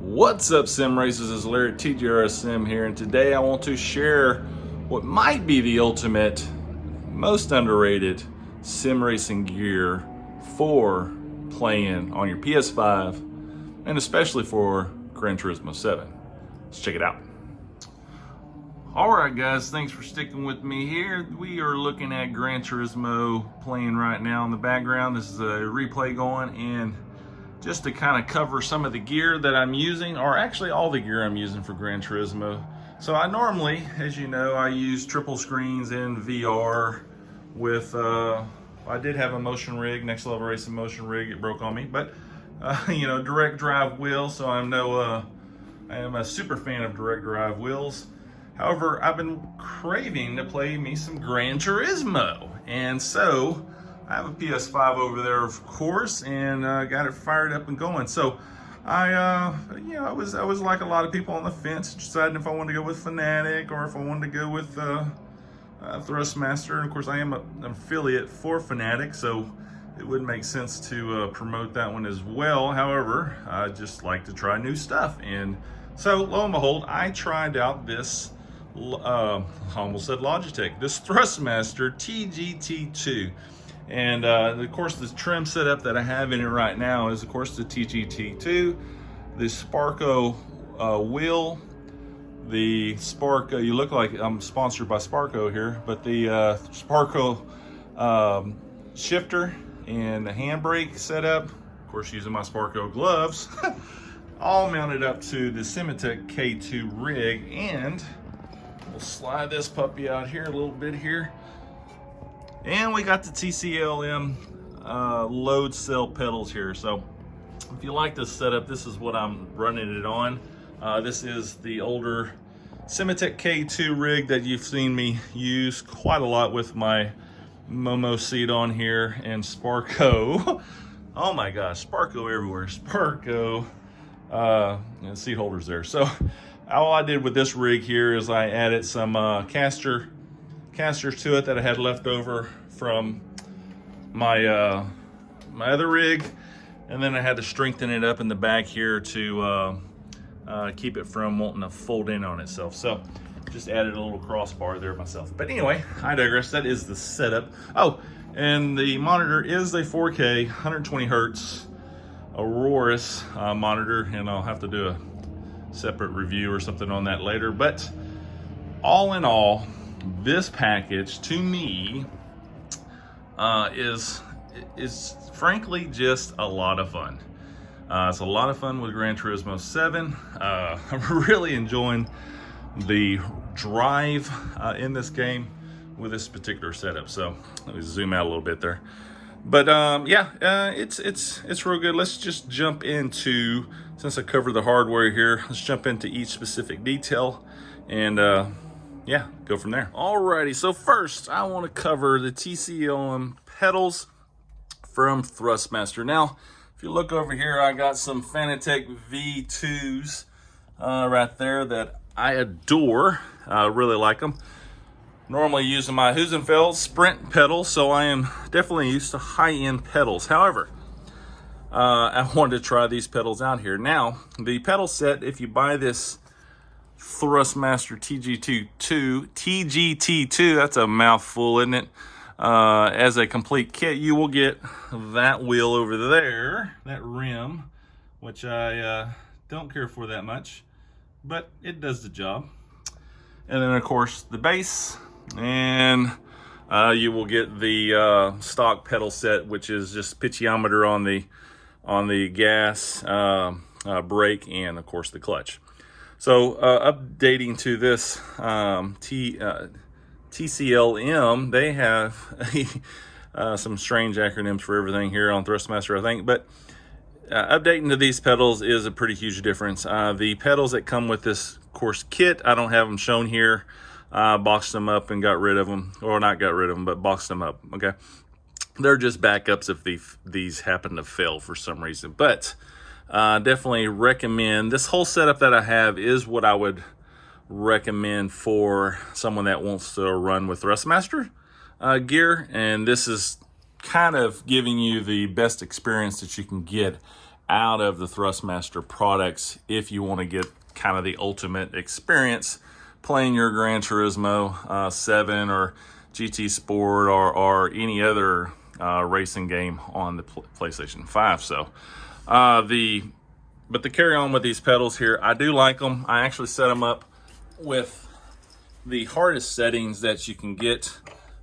What's up, sim racers? It's Larry THRUSTMASTER here, and today I want to share what might be the ultimate, most underrated sim racing gear for playing on your PS5, and especially for Gran Turismo 7. Let's check it out. Alright guys, thanks for sticking with me here. We are looking at Gran Turismo playing right now in the background. This is a replay going, and just to kind of cover some of the gear that I'm using, or actually all the gear I'm using for Gran Turismo. So I normally, as you know, I use triple screens in VR with, I did have a motion rig, Next Level Racing motion rig, it broke on me, but you know, direct drive wheels, so I am a super fan of direct drive wheels. However, I've been craving to play me some Gran Turismo, and so I have a PS5 over there, of course, and got it fired up and going. So I was like a lot of people on the fence, deciding if I wanted to go with Fanatic or if I wanted to go with THRUSTMASTER. And of course, I am an affiliate for Fanatic, so it would make sense to promote that one as well. However, I just like to try new stuff, and so lo and behold, I tried out this. I almost said Logitech. This THRUSTMASTER TGT2. And of course, the trim setup that I have in it right now is, of course, the TGT2, the Sparco wheel, the Sparco. You look like I'm sponsored by Sparco here, but the Sparco shifter and the handbrake setup. Of course, using my Sparco gloves, all mounted up to the Simitech K2 rig, and we'll slide this puppy out here a little bit here. And we got the T-lcm load cell pedals here. So if you like this setup, this is what I'm running it on. This is the older Simitech K2 rig that you've seen me use quite a lot with my Momo seat on here, and Sparco. Oh my gosh, Sparco everywhere. Sparco and seat holders there. So all I did with this rig here is I added some casters to it that I had left over from my my other rig, and then I had to strengthen it up in the back here to keep it from wanting to fold in on itself. So just added a little crossbar there myself. But anyway, I digress. That is the setup. Oh, and the monitor is a 4K 120 hertz Aurora's monitor, and I'll have to do a separate review or something on that later. But all in all, this package to me is frankly just a lot of fun. It's a lot of fun with Gran Turismo 7. I'm really enjoying the drive in this game with this particular setup. So let me zoom out a little bit there. But yeah, it's real good. Let's just jump into, since I covered the hardware here, let's jump into each specific detail and yeah, go from there. Alrighty, so first I want to cover the TCLM pedals from THRUSTMASTER. Now, if you look over here, I got some Fanatec V2s right there that I adore. I really like them. Normally using my Husenfeld Sprint pedals, so I am definitely used to high-end pedals. However, I wanted to try these pedals out here. Now, the pedal set, if you buy this THRUSTMASTER TGT2, that's a mouthful, isn't it? As a complete kit, you will get that wheel over there, that rim, which I don't care for that much, but it does the job. And then of course the base, and you will get the stock pedal set, which is just pitchiometer on the gas, brake, and of course the clutch. So updating to this TCLM, they have some strange acronyms for everything here on THRUSTMASTER, I think, but updating to these pedals is a pretty huge difference. The pedals that come with this, of course, kit, I don't have them shown here. Boxed them up and got rid of them, or not got rid of them, but boxed them up, okay? They're just backups if these happen to fail for some reason, but definitely recommend. This whole setup that I have is what I would recommend for someone that wants to run with THRUSTMASTER gear, and this is kind of giving you the best experience that you can get out of the THRUSTMASTER products if you want to get kind of the ultimate experience playing your Gran Turismo 7 or GT Sport or any other racing game on the PlayStation 5. So but to carry on with these pedals here, I do like them. I actually set them up with the hardest settings that you can get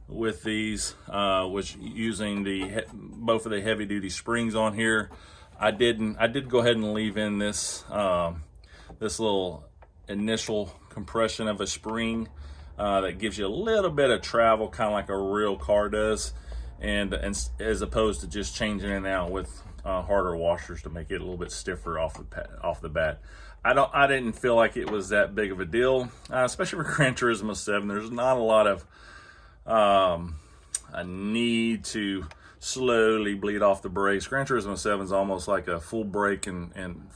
with these, which using both of the heavy duty springs on here. I did go ahead and leave in this this little initial compression of a spring that gives you a little bit of travel, kind of like a real car does, and as opposed to just changing it out with harder washers to make it a little bit stiffer off the bat. I didn't feel like it was that big of a deal, especially for Gran Turismo 7. There's not a lot of a need to slowly bleed off the brakes. Gran Turismo 7 is almost like a full brake and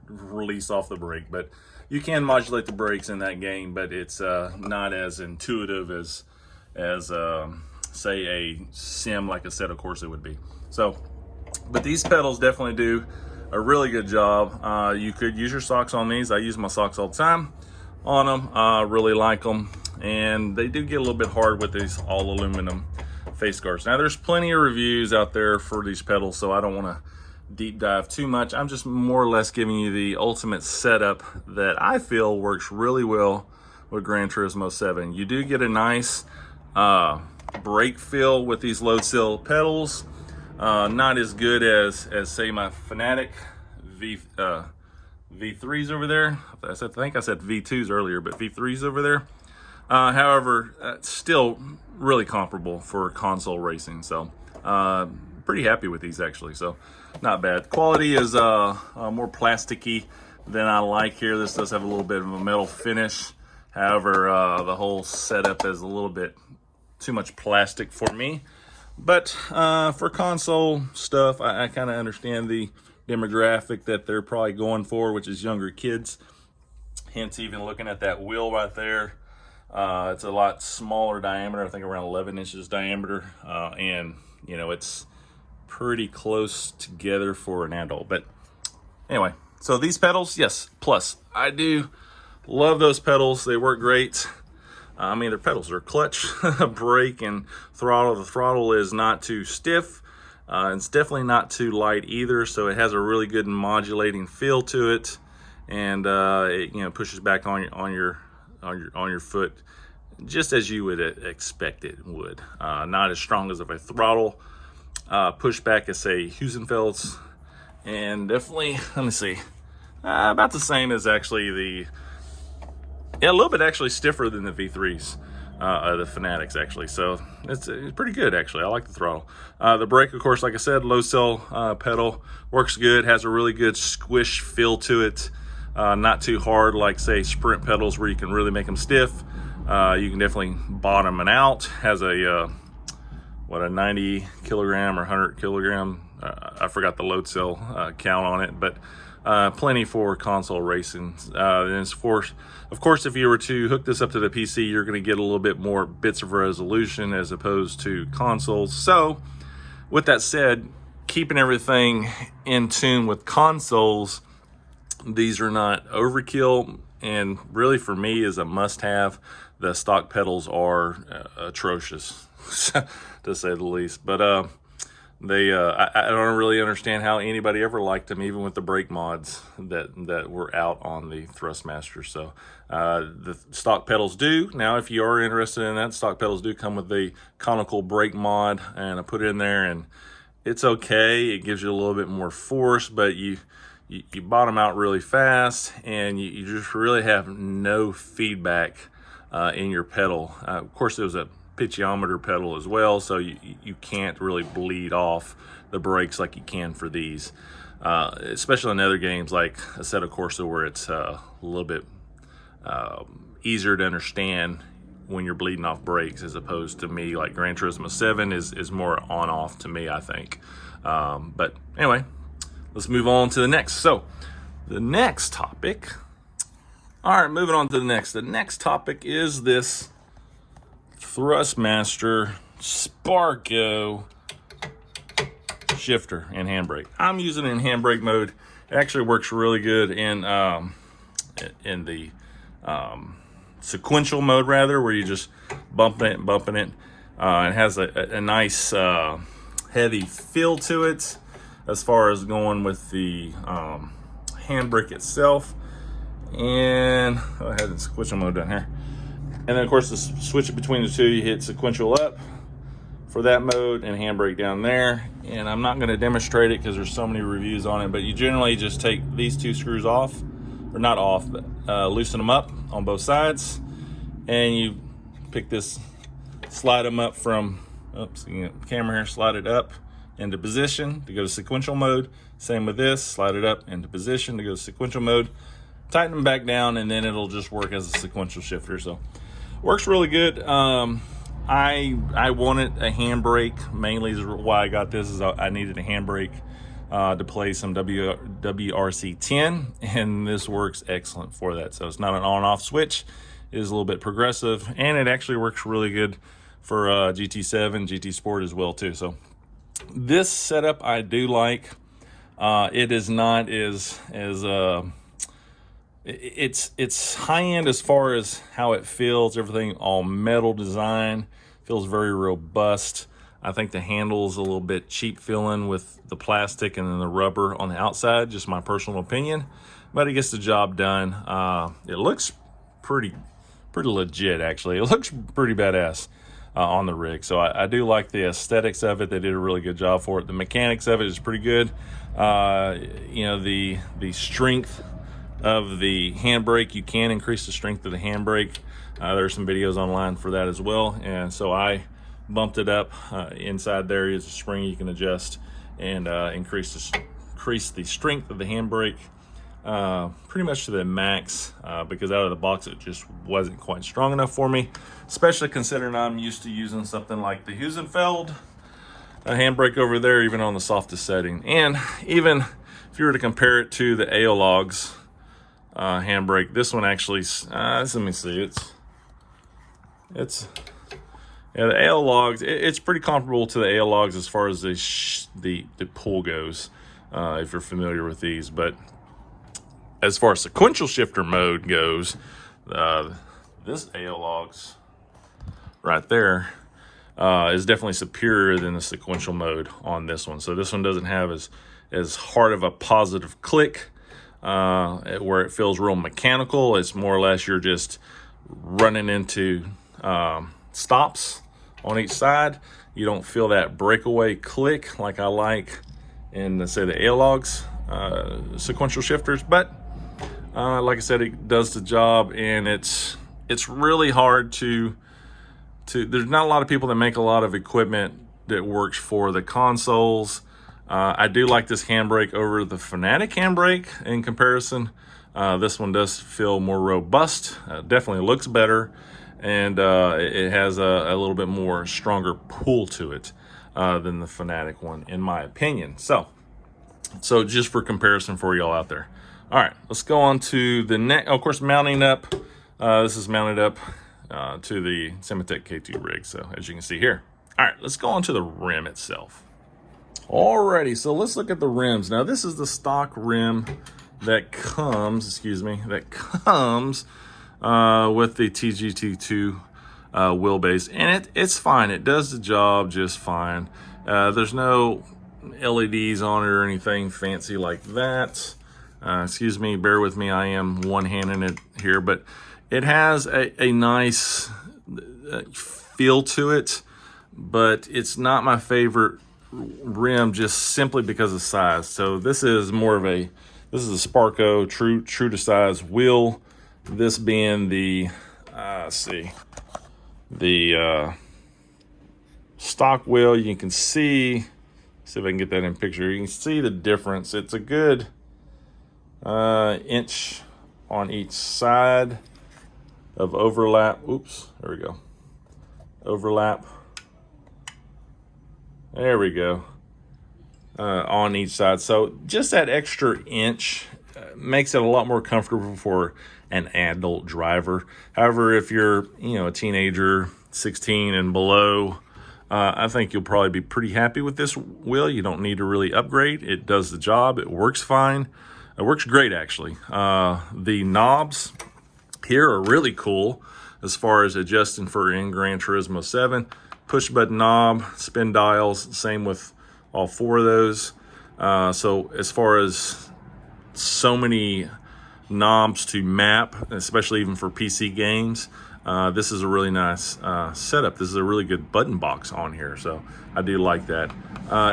release off the brake, but you can modulate the brakes in that game, but it's not as intuitive as say a sim like Assetto Corsa would be. So, but these pedals definitely do a really good job. You could use your socks on these. I use my socks all the time on them. Really like them, and they do get a little bit hard with these all aluminum face guards. Now there's plenty of reviews out there for these pedals, so I don't want to deep dive too much. I'm just more or less giving you the ultimate setup that I feel works really well with Gran Turismo 7. You do get a nice brake feel with these low sill pedals. Not as good as say my Fanatic V3s over there. I think I said V2s earlier, but V3s over there. However, still really comparable for console racing. So pretty happy with these actually. So not bad. Quality is more plasticky than I like here. This does have a little bit of a metal finish. However, the whole setup is a little bit too much plastic for me. But for console stuff, I kind of understand the demographic that they're probably going for, which is younger kids. Hence, even looking at that wheel right there, it's a lot smaller diameter. I think around 11 inches diameter, and you know it's pretty close together for an adult. But anyway, so these pedals, yes, plus I do love those pedals. They work great. I mean, their pedals are clutch, brake, and throttle. The throttle is not too stiff. It's definitely not too light either, so it has a really good modulating feel to it, and it pushes back on your foot just as you would expect it would. Not as strong as if a throttle pushback as say Husenfeld's, and definitely, let me see, about the same as actually a little bit actually stiffer than the V3s, the Fanatics actually. So it's pretty good actually. I like the throttle. The brake, of course, like I said, low cell pedal, works good, has a really good squish feel to it. Not too hard like say sprint pedals where you can really make them stiff. You can definitely bottom it out. Has a 90 kilogram or 100 kilogram, I forgot the load cell count on it, but plenty for console racing. And of course, if you were to hook this up to the PC, you're going to get a little bit more bits of resolution as opposed to consoles. So with that said, keeping everything in tune with consoles, these are not overkill, and really for me is a must-have. The stock pedals are atrocious to say the least, but I don't really understand how anybody ever liked them, even with the brake mods that were out on the THRUSTMASTER. So the stock pedals do. Now, if you are interested in that, stock pedals do come with the conical brake mod, and I put it in there, and it's okay. It gives you a little bit more force, but you bottom out really fast, and you just really have no feedback in your pedal. Of course, there was a pitchometer pedal as well, so you can't really bleed off the brakes like you can for these, especially in other games like Assetto Corsa, where it's a little bit easier to understand when you're bleeding off brakes, as opposed to me like Gran Turismo 7 is more on off to me, I think. But anyway, let's move on to the next. So the next topic, all right, moving on to the next topic is this THRUSTMASTER Sparco shifter in handbrake. I'm using it in handbrake mode. It actually works really good in the sequential mode, rather, where you just bumping it and bumping it. It has a nice heavy feel to it as far as going with the handbrake itself. And go ahead and sequential mode down here. And then, of course, to switch it between the two, you hit sequential up for that mode and handbrake down there. And I'm not going to demonstrate it because there's so many reviews on it, but you generally just take these two screws off, or not off, but loosen them up on both sides, and you pick this, slide them up from, oops, you get the camera here, slide it up into position to go to sequential mode. Same with this, slide it up into position to go to sequential mode. Tighten them back down, and then it'll just work as a sequential shifter. So works really good. I wanted a handbrake, mainly is why I got this, is I needed a handbrake to play some WRC10, and this works excellent for that. So it's not an on-off switch. It is a little bit progressive, and it actually works really good for GT7, GT Sport as well too. So this setup I do like. It is not as it's high end as far as how it feels. Everything all metal design, feels very robust. I think the handle's a little bit cheap feeling with the plastic and then the rubber on the outside, just my personal opinion, but it gets the job done. It looks pretty legit, actually. It looks pretty badass on the rig. So I do like the aesthetics of it. They did a really good job for it. The mechanics of it is pretty good. You know, the strength of the handbrake, you can increase the strength of the handbrake. There's some videos online for that as well, and so I bumped it up. Inside there is a spring you can adjust and increase the strength of the handbrake pretty much to the max, because out of the box it just wasn't quite strong enough for me, especially considering I'm used to using something like the Husenfeld handbrake over there, even on the softest setting. And even if you were to compare it to the Aeologs handbrake, this one actually, let me see, yeah, the Aeologs, it's pretty comparable to the Aeologs as far as the pull goes, if you're familiar with these. But as far as sequential shifter mode goes, this Aeologs right there is definitely superior than the sequential mode on this one. So this one doesn't have as hard of a positive click, where it feels real mechanical. It's more or less you're just running into stops on each side. You don't feel that breakaway click like I like in, say, the Aeologs sequential shifters. But like I said, it does the job, and it's really hard to there's not a lot of people that make a lot of equipment that works for the consoles. I do like this handbrake over the Fanatic handbrake in comparison. This one does feel more robust, definitely looks better, and it has a little bit more stronger pull to it than the Fanatic one, in my opinion. So just for comparison for y'all out there. All right, let's go on to the next. Of course, mounting up. This is mounted up to the Simitech K2 rig, so as you can see here. All right, let's go on to the rim itself. Alrighty, so let's look at the rims. Now, this is the stock rim that comes, with the TGT2 wheelbase, and it's fine. It does the job just fine. There's no LEDs on it or anything fancy like that. Excuse me, bear with me. I am one-handing it here, but it has a nice feel to it, but it's not my favorite rim just simply because of size. So this is a Sparco true to size wheel. This being the stock wheel. You can see if I can get that in picture. You can see the difference. It's a good inch on each side of overlap. Oops, there we go. Overlap. There we go. On each side. So just that extra inch makes it a lot more comfortable for an adult driver. However, if you're, a teenager, 16 and below, I think you'll probably be pretty happy with this wheel. You don't need to really upgrade. It does the job. It works fine. It works great, actually. The knobs here are really cool as far as adjusting for in Gran Turismo 7. Push button knob, spin dials, same with all 4 of those. So as far as so many knobs to map, especially even for PC games, this is a really nice setup. This is a really good button box on here, so I do like that.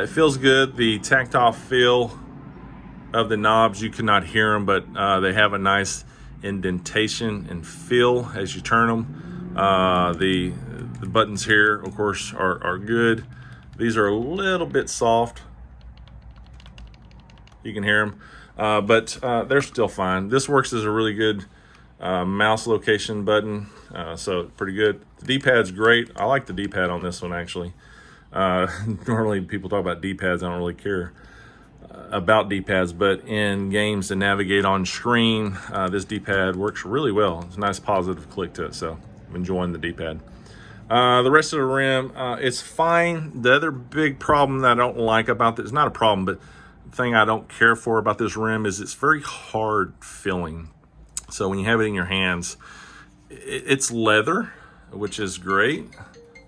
It feels good. The tactile feel of the knobs, you cannot hear them, but they have a nice indentation and feel as you turn them. The buttons here, of course, are good. These are a little bit soft. You can hear them, but they're still fine. This works as a really good mouse location button, so pretty good. The D-pad's great. I like the D-pad on this one, actually. Normally people talk about D-pads. I don't really care about D-pads, but in games to navigate on screen, this D-pad works really well. It's a nice positive click to it, so I'm enjoying the D-pad. The rest of the rim, it's fine. The other big problem that I don't like about this, not a problem, but the thing I don't care for about this rim is it's very hard filling. So when you have it in your hands, it's leather, which is great.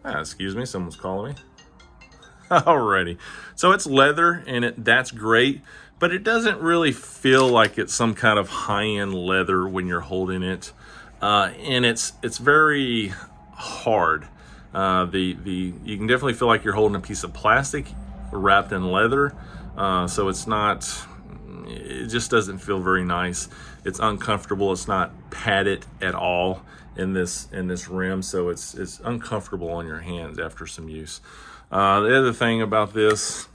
Excuse me, someone's calling me. Alrighty, so it's leather and that's great, but it doesn't really feel like it's some kind of high-end leather when you're holding it, and it's very hard. You can definitely feel like you're holding a piece of plastic wrapped in leather, so it just doesn't feel very nice. It's uncomfortable. It's not padded at all in this rim, so it's uncomfortable on your hands after some use. The other thing about this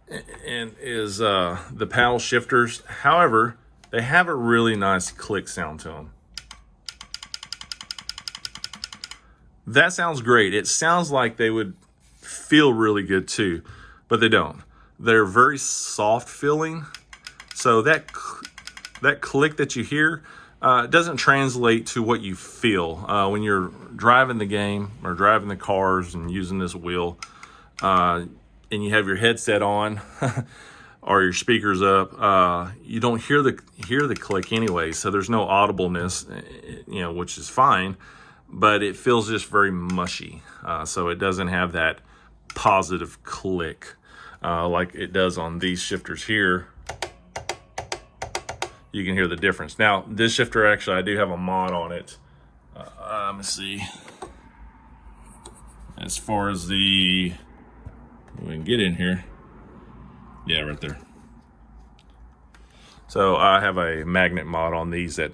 is the paddle shifters. However, they have a really nice click sound to them. That sounds great. It sounds like they would feel really good too, but they don't. They're very soft feeling, so that click that you hear doesn't translate to what you feel when you're driving the game or driving the cars and using this wheel, and you have your headset on or your speakers up. You don't hear the click anyway, so there's no audibleness, which is fine, but it feels just very mushy. So it doesn't have that positive click like it does on these shifters here. You can hear the difference. Now, this shifter, actually, I do have a mod on it. Let me see. As far as we can get in here. Yeah, right there. So I have a magnet mod on these that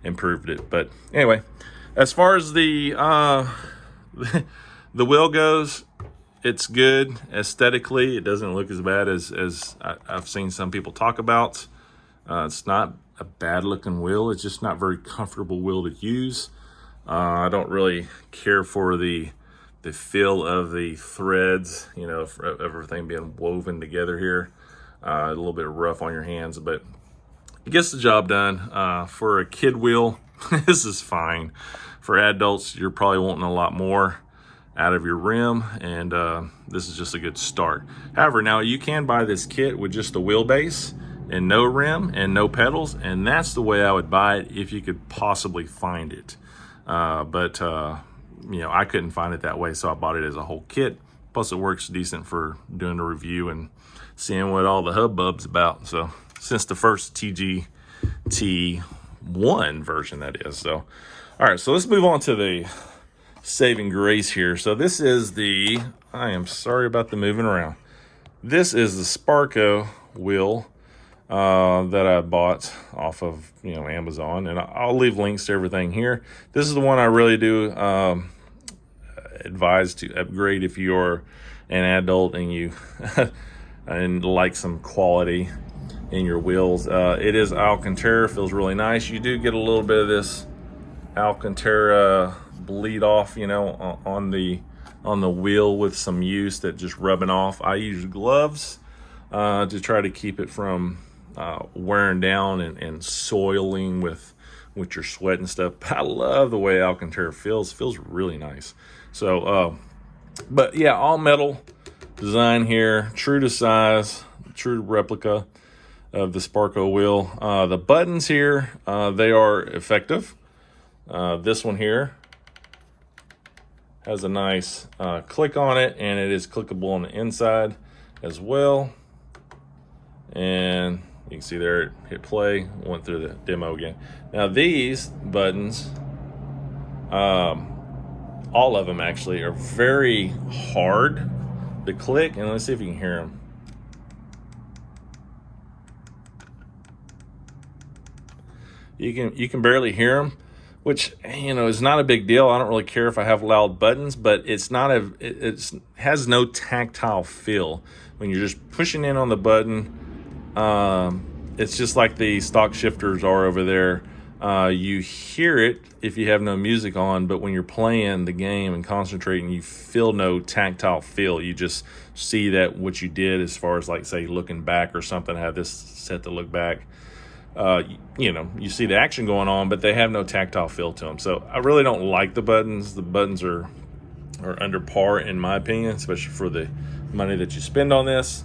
improved it. But anyway, as far as the wheel goes, it's good aesthetically. It doesn't look as bad as I've seen some people talk about. It's not a bad looking wheel. It's just not very comfortable wheel to use. I don't really care for the feel of the threads, for everything being woven together here. A little bit rough on your hands, but it gets the job done. For a kid wheel, this is fine. For adults, you're probably wanting a lot more out of your rim, and this is just a good start. However, now you can buy this kit with just the wheelbase and no rim and no pedals, and that's the way I would buy it if you could possibly find it. But I couldn't find it that way, so I bought it as a whole kit. Plus it works decent for doing a review and seeing what all the hubbub's about. So since the first TGT1 version, that is. So all right, so let's move on to the saving grace here. So this is I am sorry about the moving around. This is the Sparco wheel that I bought off of Amazon, and I'll leave links to everything here. This is the one I really do advise to upgrade if you're an adult and you and like some quality in your wheels. It is Alcantara, feels really nice. You do get a little bit of this Alcantara bleed off, on the wheel with some use that just rubbing off. I use gloves to try to keep it from wearing down and soiling with your sweat and stuff. I love the way Alcantara feels really nice. So But yeah, all metal design here, true to size, true replica of the Sparco wheel. The buttons here, they are effective. This one here has a nice click on it, and it is clickable on the inside as well. And you can see there, it hit play, went through the demo again. Now these buttons, all of them actually, are very hard to click. And let's see if you can hear them. You can barely hear them, which, you know, is not a big deal. I don't really care if I have loud buttons, but it's not it has no tactile feel when you're just pushing in on the button. It's just like the stock shifters are over there. You hear it if you have no music on, but when you're playing the game and concentrating, you feel no tactile feel. You just see that what you did as far as, like, say, looking back or something, have this set to look back. You know, you see the action going on, but they have no tactile feel to them. So I really don't like the buttons. The buttons are under par in my opinion, especially for the money that you spend on this.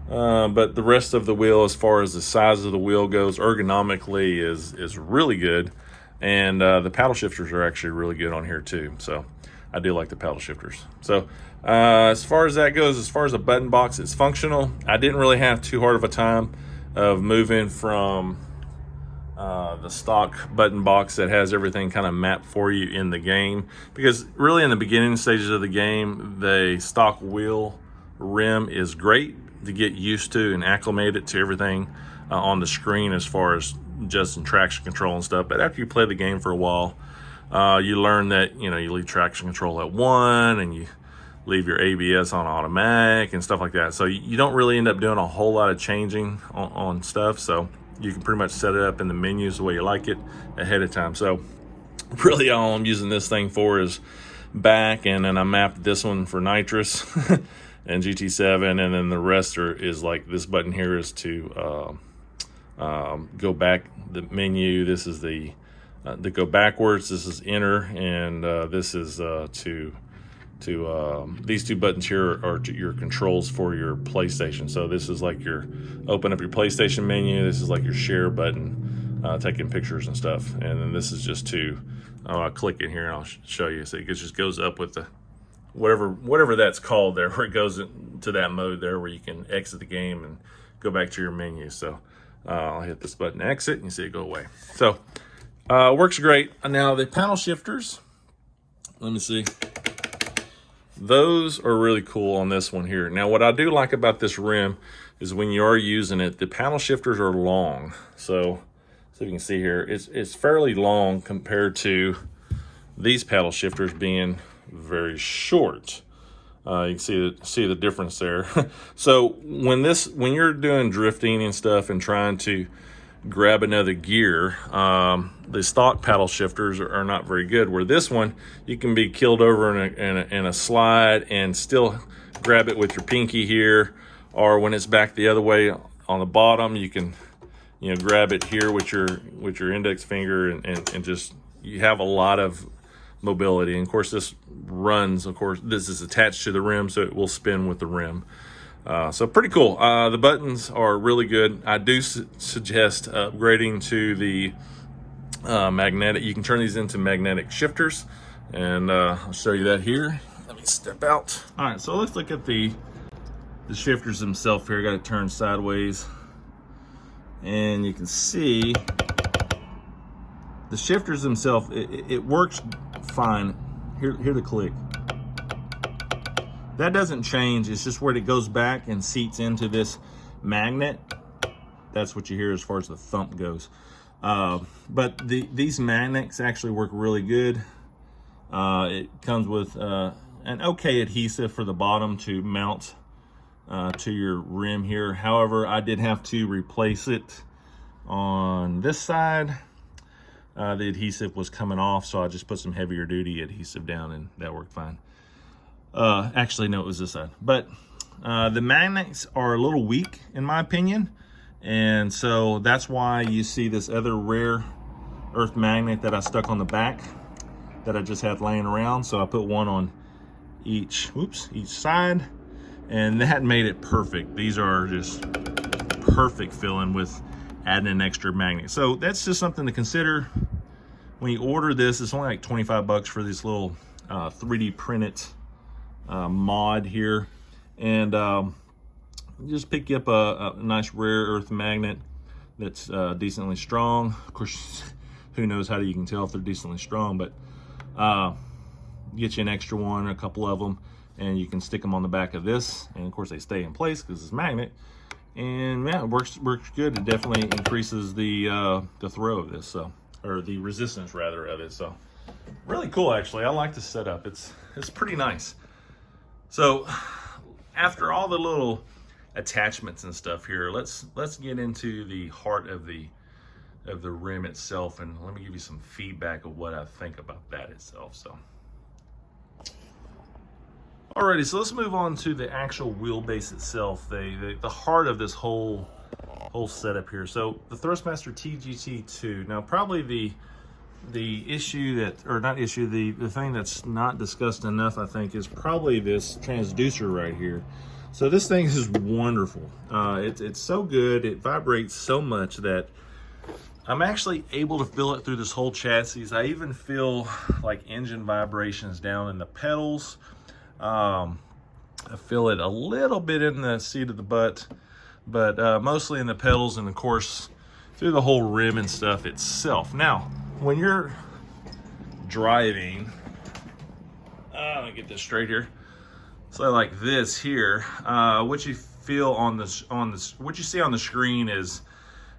But the rest of the wheel, as far as the size of the wheel goes, ergonomically is really good. And the paddle shifters are actually really good on here too. So I do like the paddle shifters. So as far as that goes, as far as the button box, it's functional. I didn't really have too hard of a time of moving from the stock button box that has everything kind of mapped for you in the game, because really in the beginning stages of the game, the stock wheel rim is great to get used to and acclimate it to everything on the screen as far as just in traction control and stuff. But after you play the game for a while, you learn that, you know, you leave traction control at 1 and you leave your ABS on automatic and stuff like that. So you don't really end up doing a whole lot of changing on stuff. So you can pretty much set it up in the menus the way you like it ahead of time. So really all I'm using this thing for is back, and then I mapped this one for nitrous and GT7, and then the rest is like this button here is to go back the menu. This is the go backwards. This is enter, and this is to these two buttons here are your controls for your PlayStation. So this is like your open up your PlayStation menu. This is like your share button, taking pictures and stuff. And then this is just to I'll click in here and I'll show you. So it just goes up with the whatever that's called there, where it goes into that mode there where you can exit the game and go back to your menu. So I'll hit this button exit and you see it go away. So works great. Now the paddle shifters, let me see. Those are really cool on this one here. Now, what I do like about this rim is when you are using it, the paddle shifters are long. So you can see here, it's fairly long compared to these paddle shifters being very short. You can see the difference there. So when you're doing drifting and stuff and trying to grab another gear, the stock paddle shifters are not very good, where this one you can be killed over in a slide and still grab it with your pinky here, or when it's back the other way on the bottom, you can, you know, grab it here with your index finger and just, you have a lot of mobility. And of course this this is attached to the rim, so it will spin with the rim. So pretty cool. The buttons are really good. I do suggest upgrading to the magnetic. You can turn these into magnetic shifters, and I'll show you that here. Let me step out. All right, so let's look at the shifters themselves here. I got it turned sideways, and you can see the shifters themselves. It works fine. Here the click. That doesn't change. It's just where it goes back and seats into this magnet. That's what you hear as far as the thump goes. But these magnets actually work really good. It comes with an okay adhesive for the bottom to mount to your rim here. However, I did have to replace it on this side. The adhesive was coming off, so I just put some heavier duty adhesive down, and that worked fine. Actually, no, it was this side. But the magnets are a little weak, in my opinion. And so that's why you see this other rare earth magnet that I stuck on the back that I just had laying around. So I put one on each side, and that made it perfect. These are just perfect filling with adding an extra magnet. So that's just something to consider when you order this. It's only like 25 bucks for this little 3D printed mod here, and just pick you up a nice rare earth magnet that's decently strong. Of course, who knows how you can tell if they're decently strong, but get you an extra one, a couple of them, and you can stick them on the back of this, and of course they stay in place because it's magnet. And yeah, it works good. It definitely increases the throw of this, so, or the resistance rather of it. So really cool, actually. I like the setup. It's pretty nice. So after all the little attachments and stuff here, let's get into the heart of the rim itself, and let me give you some feedback of what I think about that itself. So alrighty, so let's move on to the actual wheelbase itself, the heart of this whole setup here. So the THRUSTMASTER TGT2. Now probably the issue that, or not issue, the thing that's not discussed enough, I think, is probably this transducer right here. So this thing is wonderful. It's so good. It vibrates so much that I'm actually able to feel it through this whole chassis. I even feel like engine vibrations down in the pedals. I feel it a little bit in the seat of the butt, but mostly in the pedals, and of course through the whole rim and stuff itself. Now, when you're driving, let me get this straight here. So like this here, what you feel on what you see on the screen is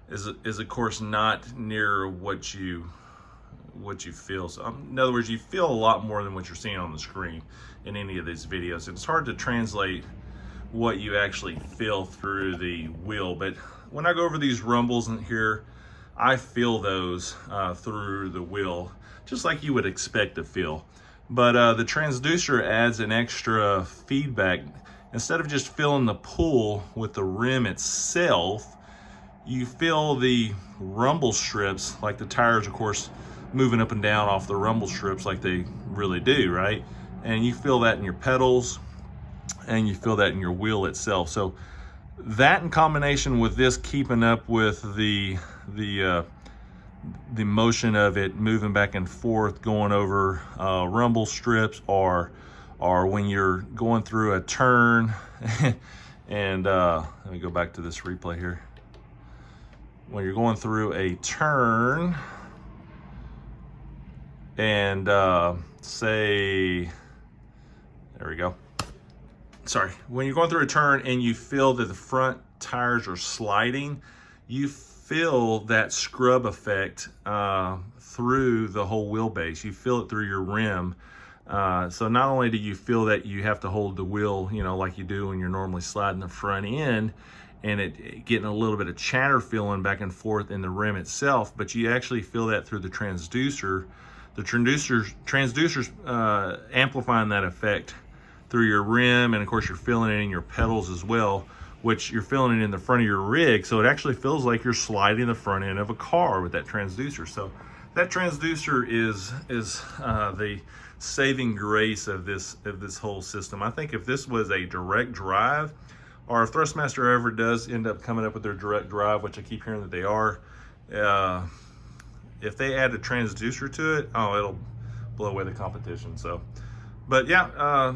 of course not near what you feel. So in other words, you feel a lot more than what you're seeing on the screen in any of these videos. It's hard to translate what you actually feel through the wheel, but when I go over these rumbles in here, I feel those through the wheel, just like you would expect to feel. But the transducer adds an extra feedback. Instead of just feeling the pull with the rim itself, you feel the rumble strips, like the tires, of course, moving up and down off the rumble strips like they really do, right? And you feel that in your pedals, and you feel that in your wheel itself. So that, in combination with this keeping up with the motion of it moving back and forth, going over rumble strips, or when you're going through a turn, and let me go back to this replay here. When you're going through a turn, and say, there we go. Sorry, when you're going through a turn and you feel that the front tires are sliding, you feel that scrub effect through the whole wheelbase. You feel it through your rim. So not only do you feel that you have to hold the wheel, you know, like you do when you're normally sliding the front end, and it getting a little bit of chatter feeling back and forth in the rim itself, but you actually feel that through the transducer. The transducer's amplifying that effect through your rim, and of course you're feeling it in your pedals as well, which you're feeling it in the front of your rig. So it actually feels like you're sliding the front end of a car with that transducer. So that transducer is the saving grace of this whole system. I think if this was a direct drive, or if THRUSTMASTER ever does end up coming up with their direct drive, which I keep hearing that they are, if they add a transducer to it, oh, it'll blow away the competition. So, but yeah,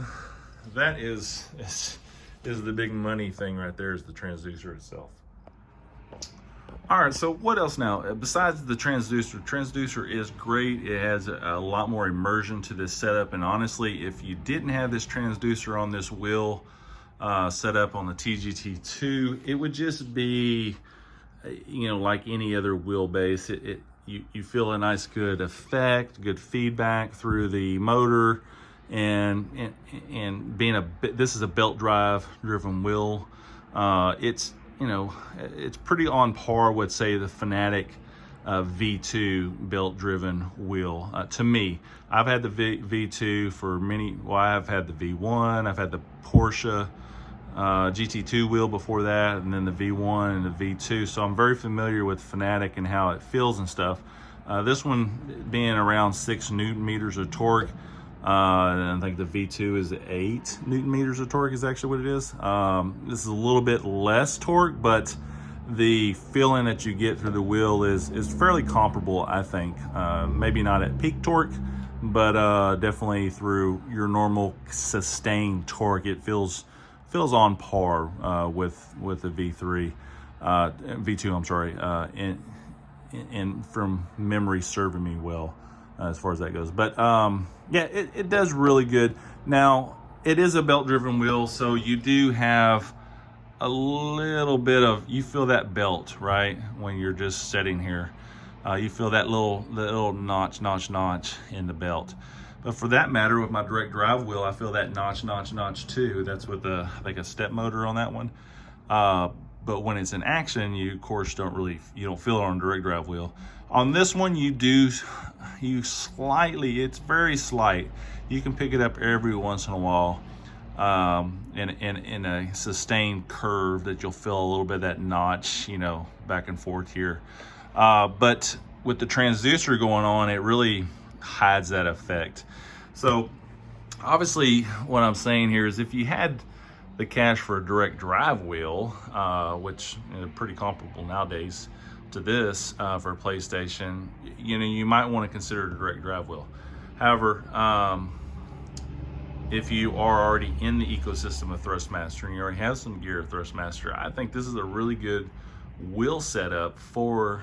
that is the big money thing right there, is the transducer itself. All right, so what else now? Besides the transducer is great. It has a lot more immersion to this setup, and honestly, if you didn't have this transducer on this wheel set up on the TGT2, it would just be, you know, like any other wheelbase. You feel a nice, good effect, good feedback through the motor, and being this is a belt drive driven wheel. It's, you know, it's pretty on par with, say, the Fanatic V2 belt driven wheel. To me, I've had the V2 for many. Well, I've had the V1. I've had the Porsche GT2 wheel before that, and then the V1 and the V2. So I'm very familiar with Fanatic and how it feels and stuff. This one being around 6 Newton meters of torque, And I think the V2 is 8 Newton meters of torque is actually what it is. This is a little bit less torque, but the feeling that you get through the wheel is fairly comparable, I think. Maybe not at peak torque, but definitely through your normal sustained torque, it feels on par with the V3, V2. I'm sorry, and from memory serving me well as far as that goes. But yeah, it does really good. Now it is a belt-driven wheel, so you do have a little bit of, you feel that belt, right? When you're just sitting here, you feel that little notch in the belt. But for that matter, with my direct drive wheel, I feel that notch too. That's with I think a step motor on that one. But when it's in action, you of course don't feel it on a direct drive wheel. On this one, it's very slight. You can pick it up every once in a while. In a sustained curve that you'll feel a little bit of that notch, back and forth here. But with the transducer going on, it really hides that effect. So obviously what I'm saying here is if you had the cash for a direct drive wheel, which is pretty comparable nowadays to this for a PlayStation, you might want to consider a direct drive wheel. However, if you are already in the ecosystem of THRUSTMASTER and you already have some gear of THRUSTMASTER, I think this is a really good wheel setup for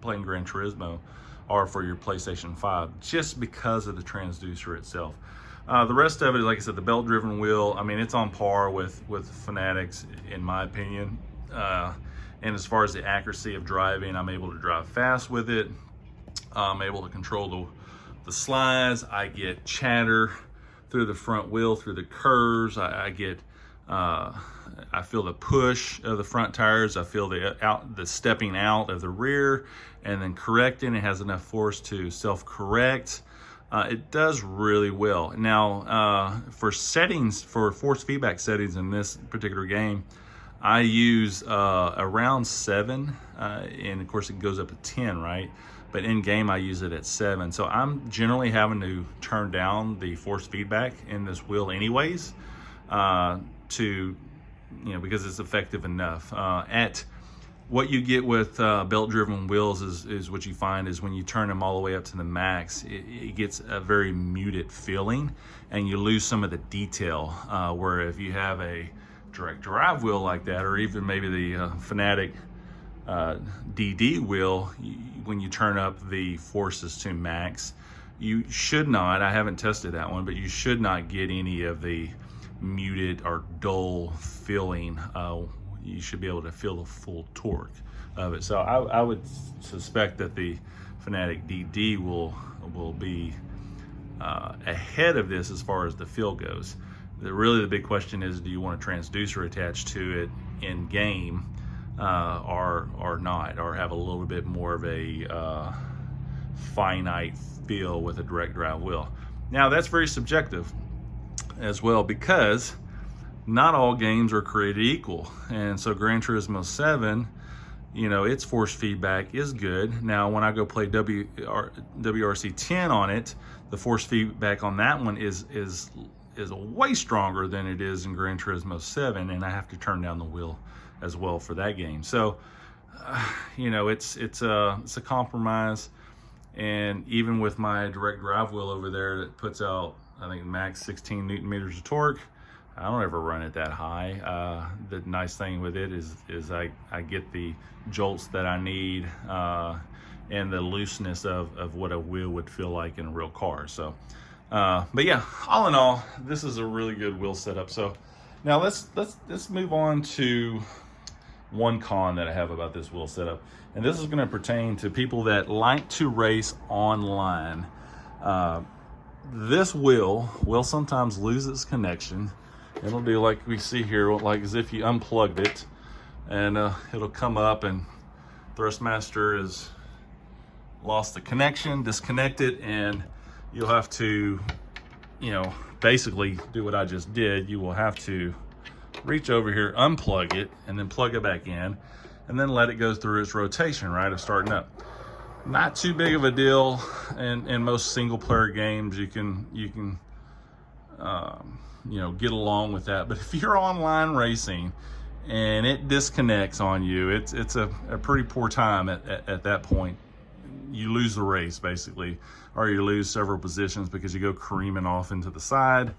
playing Gran Turismo or for your PlayStation 5, just because of the transducer itself. The rest of it, like I said, the belt-driven wheel, I mean, it's on par with Fanatics, in my opinion. And as far as the accuracy of driving, I'm able to drive fast with it. I'm able to control the slides. I get chatter through the front wheel, through the curves. I feel the push of the front tires. I feel the stepping out of the rear and then correcting. It has enough force to self-correct. It does really well. Now, for settings, for force feedback settings in this particular game, I use around 7, and of course it goes up to 10, right? But in game I use it at 7. So I'm generally having to turn down the force feedback in this wheel anyways, because it's effective enough. At what you get with belt-driven wheels is what you find is when you turn them all the way up to the max, it gets a very muted feeling, and you lose some of the detail. Where if you have a direct drive wheel like that, or even maybe the Fanatic DD wheel, when you turn up the forces to max, you should not, I haven't tested that one, but you should not get any of the muted or dull feeling. You should be able to feel the full torque of it. So I would suspect that the Fanatic DD will be ahead of this as far as the feel goes. Really the big question is, do you want a transducer attached to it in game or not, or have a little bit more of a finite feel with a direct drive wheel? Now that's very subjective as well, because not all games are created equal. And so Gran Turismo 7, its force feedback is good. Now when I go play WRC 10 on it, the force feedback on that one is way stronger than it is in Gran Turismo 7, and I have to turn down the wheel as well for that game. So it's a compromise. And even with my direct drive wheel over there that puts out, I think, max 16 Newton meters of torque, I don't ever run it that high. The nice thing with it is I get the jolts that I need and the looseness of what a wheel would feel like in a real car. So but yeah, all in all, this is a really good wheel setup. So now let's move on to one con that I have about this wheel setup, and this is going to pertain to people that like to race online. This wheel will sometimes lose its connection. It'll do like we see here, like as if you unplugged it, and it'll come up and THRUSTMASTER has lost the connection, disconnected, and you'll have to, basically do what I just did. You will have to reach over here, unplug it, and then plug it back in, and then let it go through its rotation, right, of starting up. not too big of a deal in most single player games. You can you know, get along with that. But if you're online racing and it disconnects on you, it's a pretty poor time at that point. You lose the race basically, or you lose several positions because you go careening off into the side.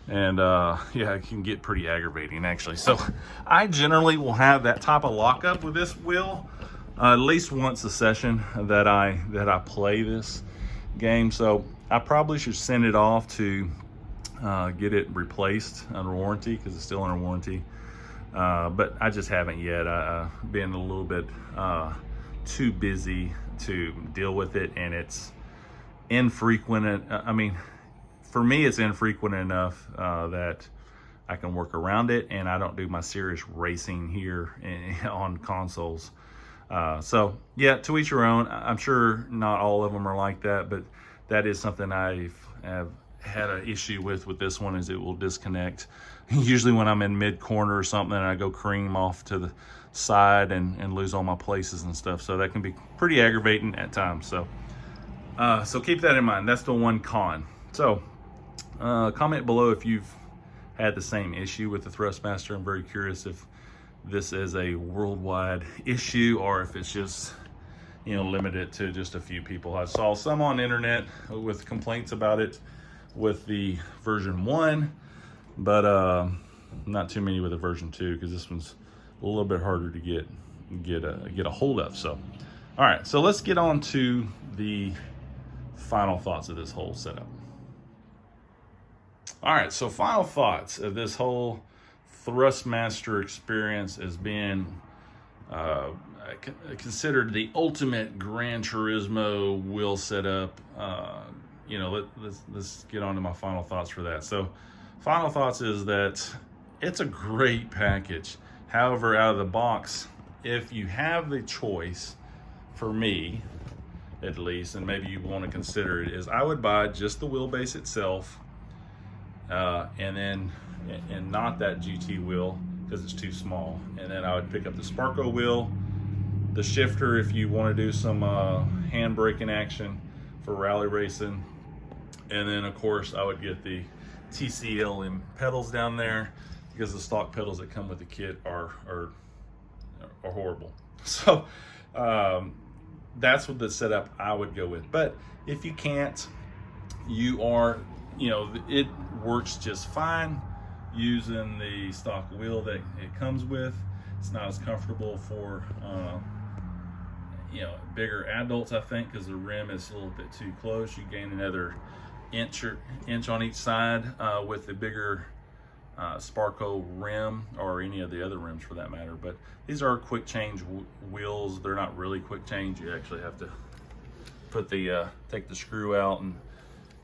And yeah, it can get pretty aggravating actually. So I generally will have that type of lockup with this wheel at least once a session that I play this game. So I probably should send it off to get it replaced under warranty, because it's still under warranty. But I just haven't yet. Been a little bit too busy to deal with it, and it's infrequent. I mean, for me, it's infrequent enough that I can work around it, and I don't do my serious racing here on consoles. So yeah, to each your own. I'm sure not all of them are like that, but that is something I've had an issue with this one, is it will disconnect. Usually when I'm in mid corner or something, and I go cream off to the side and lose all my places and stuff. So that can be pretty aggravating at times. So so keep that in mind. That's the one con. So comment below if you've had the same issue with the THRUSTMASTER. I'm very curious if this is a worldwide issue or if it's just, you know, limited to just a few people. I saw some on the internet with complaints about it with the version 1, but not too many with the version 2, because this one's a little bit harder to get a hold of. So all right, so let's get on to the final thoughts of this whole setup. All right, so final thoughts of this whole THRUSTMASTER experience as being considered the ultimate Gran Turismo wheel setup. You know, let's get on to my final thoughts for that. So final thoughts is that it's a great package. However, out of the box, if you have the choice, for me at least, and maybe you want to consider it, is I would buy just the wheelbase itself, and not that GT wheel, because it's too small. And then I would pick up the Sparco wheel, the shifter if you want to do some handbraking action for rally racing, and then of course I would get the TCLM pedals down there, because the stock pedals that come with the kit are horrible. So that's what the setup I would go with. But if you can't, you know, it works just fine using the stock wheel that it comes with. It's not as comfortable for you know, bigger adults, I think, because the rim is a little bit too close. You gain another inch on each side with the bigger Sparco rim, or any of the other rims for that matter. But these are quick change wheels. They're not really quick change. You actually have to put the take the screw out and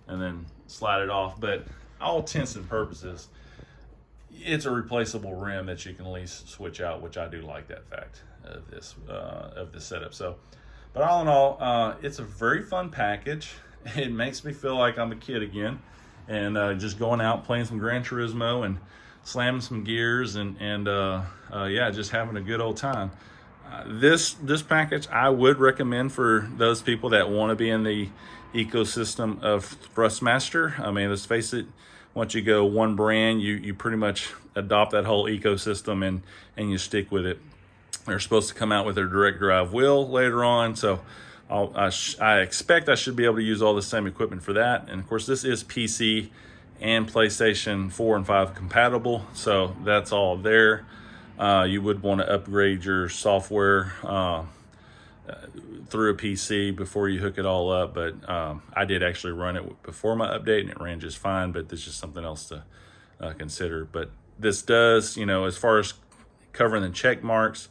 then slide it off. But all intents and purposes, it's a replaceable rim that you can at least switch out, which I do like that fact of this setup. So, but all in all, it's a very fun package. It makes me feel like I'm a kid again, and just going out playing some Gran Turismo and slamming some gears and yeah, just having a good old time. This package I would recommend for those people that want to be in the ecosystem of THRUSTMASTER. I mean, let's face it, once you go one brand, you pretty much adopt that whole ecosystem and you stick with it. They're supposed to come out with their direct drive wheel later on, so I expect I should be able to use all the same equipment for that. And of course, this is PC and PlayStation 4 and 5 compatible, so that's all there. You would want to upgrade your software through a PC before you hook it all up, but I did actually run it before my update and it ran just fine. But this is just something else to consider. But this does, you know, as far as covering the check marks,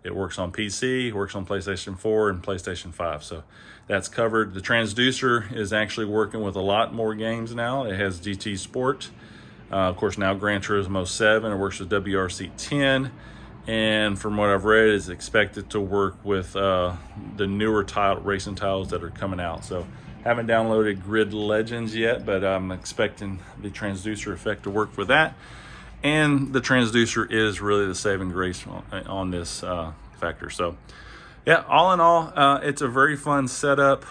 it works on PC, works on PlayStation 4 and PlayStation 5, so that's covered. The transducer is actually working with a lot more games now. It has GT Sport, of course now Gran Turismo 7. It works with WRC 10, and from what I've read, is expected to work with the newer racing titles that are coming out. So haven't downloaded Grid Legends yet, but I'm expecting the transducer effect to work for that. And the transducer is really the saving grace on this factor. So yeah, all in all, it's a very fun setup.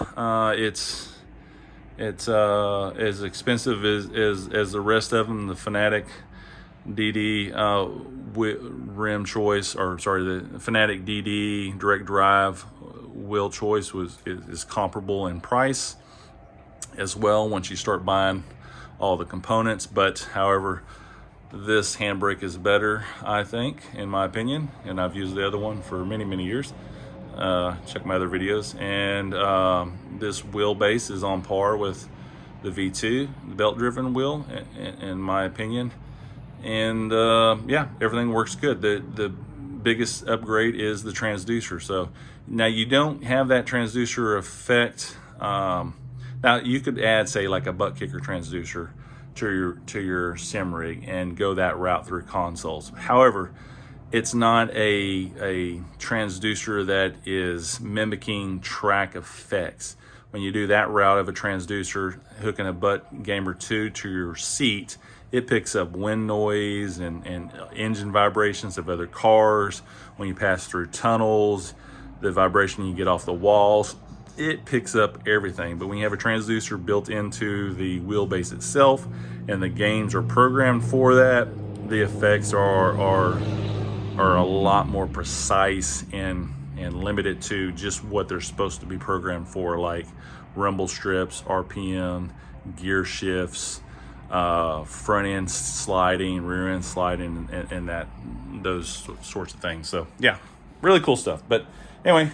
It's as expensive as the rest of them. The Fanatic DD rim choice, or sorry, the Fanatic DD direct drive wheel choice is comparable in price as well once you start buying all the components. But however, this Handbrake is better, I think, in my opinion, and I've used the other one for many years. Check my other videos. And this wheelbase is on par with the V2, the belt-driven wheel, in my opinion. And yeah, everything works good. The biggest upgrade is the transducer. So now you don't have that transducer effect. Now you could add, say, like a butt kicker transducer to your sim rig and go that route through consoles. However, it's not a transducer that is mimicking track effects. When you do that route of a transducer, hooking a butt gamer 2 to your seat, it picks up wind noise and engine vibrations of other cars. When you pass through tunnels, the vibration you get off the walls, it picks up everything. But when you have a transducer built into the wheelbase itself and the games are programmed for that, the effects are a lot more precise and limited to just what they're supposed to be programmed for, like rumble strips, RPM, gear shifts, front end sliding, rear end sliding, and those sorts of things. So yeah, really cool stuff. But anyway,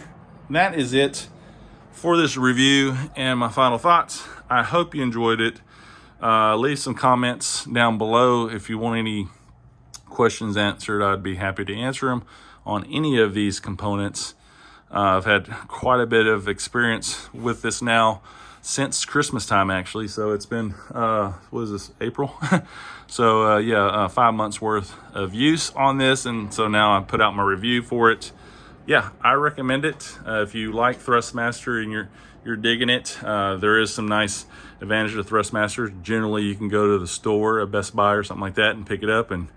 that is it for this review and my final thoughts. I hope you enjoyed it. Leave some comments down below if you want any questions answered. I'd be happy to answer them on any of these components. I've had quite a bit of experience with this now since Christmas time, actually. So it's been, what is this, April? So yeah, 5 months worth of use on this. And so now I put out my review for it. Yeah, I recommend it. If you like THRUSTMASTER and you're digging it, there is some nice advantage of THRUSTMASTER. Generally, you can go to the store, a Best Buy or something like that, and pick it up, and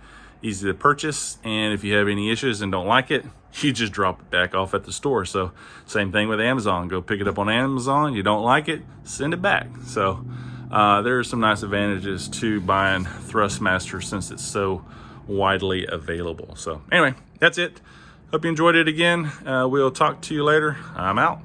easy to purchase. And if you have any issues and don't like it, you just drop it back off at the store. So same thing with Amazon. Go pick it up on Amazon. You don't like it, send it back. So there are some nice advantages to buying THRUSTMASTER since it's so widely available. So anyway, that's it. Hope you enjoyed it again. We'll talk to you later. I'm out.